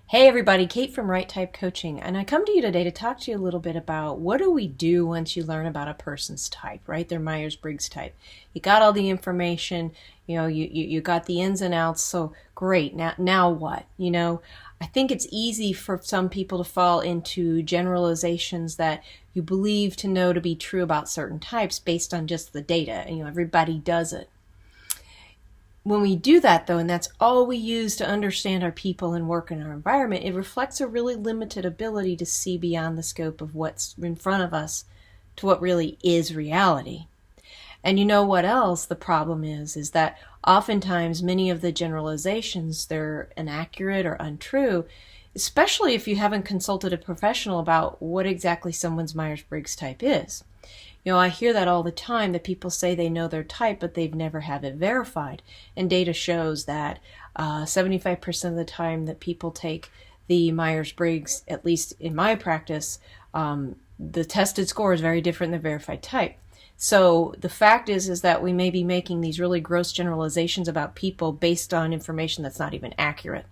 Hey everybody, Kate from Right Type Coaching, and I come to you today to talk to you a little bit about what do we do once you learn about a person's type, right? Their Myers-Briggs type. You got all the information, you got the ins and outs, so great. Now what? I think it's easy for some people to fall into generalizations that you believe to know to be true about certain types based on just the data, and everybody does it. When we do that, though, and that's all we use to understand our people and work in our environment, it reflects a really limited ability to see beyond the scope of what's in front of us to what really is reality. And you know what else the problem is that oftentimes many of the generalizations, they're inaccurate or untrue, especially if you haven't consulted a professional about what exactly someone's Myers-Briggs type is. I hear that all the time, that people say they know their type, but they've never had it verified. And data shows that 75% of the time that people take the Myers-Briggs, at least in my practice, the tested score is very different than the verified type. So the fact is that we may be making these really gross generalizations about people based on information that's not even accurate.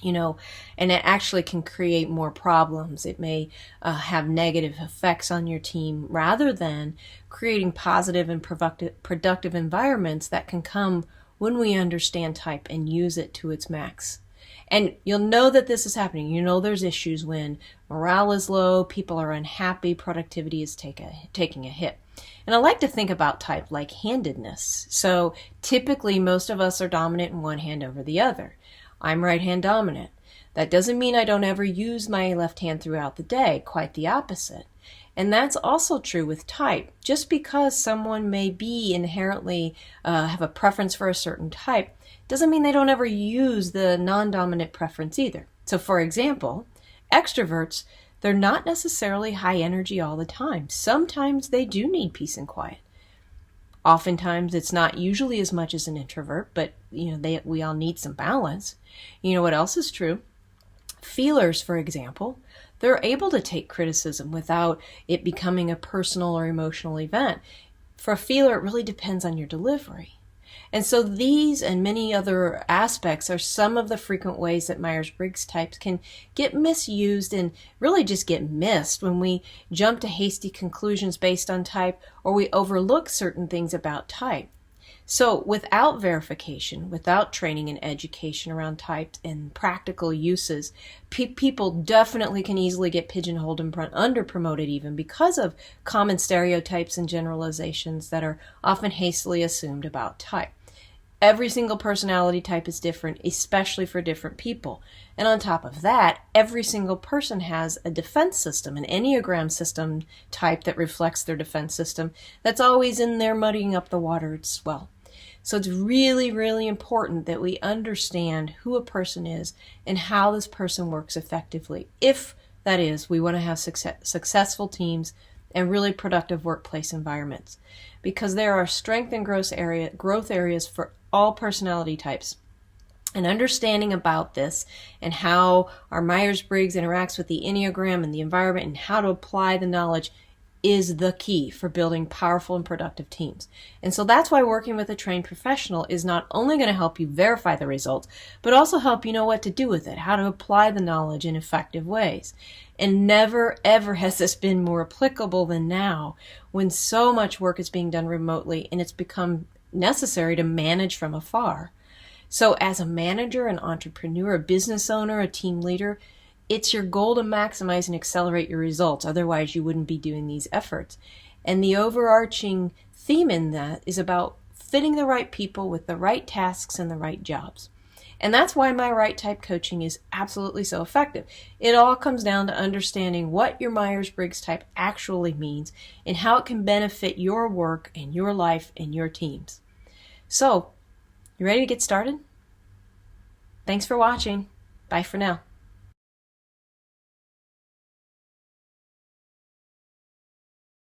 And it actually can create more problems. It may have negative effects on your team rather than creating positive and productive environments that can come when we understand type and use it to its max. And you'll know that this is happening. There's issues when morale is low, people are unhappy, productivity is taking a hit. And I like to think about type like handedness. So typically most of us are dominant in one hand over the other. I'm right hand dominant. That doesn't mean I don't ever use my left hand throughout the day, quite the opposite. And that's also true with type. Just because someone may be inherently have a preference for a certain type, doesn't mean they don't ever use the non-dominant preference either. So for example, extroverts, they're not necessarily high energy all the time. Sometimes they do need peace and quiet. Oftentimes, it's not usually as much as an introvert, but we all need some balance. What else is true? Feelers, for example, they're able to take criticism without it becoming a personal or emotional event. For a feeler, it really depends on your delivery. And so these and many other aspects are some of the frequent ways that Myers-Briggs types can get misused and really just get missed when we jump to hasty conclusions based on type, or we overlook certain things about type. So without verification, without training and education around types and practical uses, people definitely can easily get pigeonholed and under-promoted even because of common stereotypes and generalizations that are often hastily assumed about type. Every single personality type is different, especially for different people. And on top of that, every single person has a defense system, an Enneagram system type that reflects their defense system that's always in there muddying up the water as well. So it's really, really important that we understand who a person is and how this person works effectively. If, that is, we want to have successful teams and really productive workplace environments. Because there are strength and growth areas for all personality types. And understanding about this and how our Myers-Briggs interacts with the Enneagram and the environment and how to apply the knowledge is the key for building powerful and productive teams. And so that's why working with a trained professional is not only going to help you verify the results, but also help you know what to do with it, how to apply the knowledge in effective ways. And never, ever has this been more applicable than now, when so much work is being done remotely and it's become necessary to manage from afar. So as a manager, an entrepreneur, a business owner, a team leader, it's your goal to maximize and accelerate your results. Otherwise, you wouldn't be doing these efforts. And the overarching theme in that is about fitting the right people with the right tasks and the right jobs. And that's why my Right Type coaching is absolutely so effective. It all comes down to understanding what your Myers-Briggs type actually means and how it can benefit your work and your life and your teams. So, you ready to get started? Thanks for watching. Bye for now.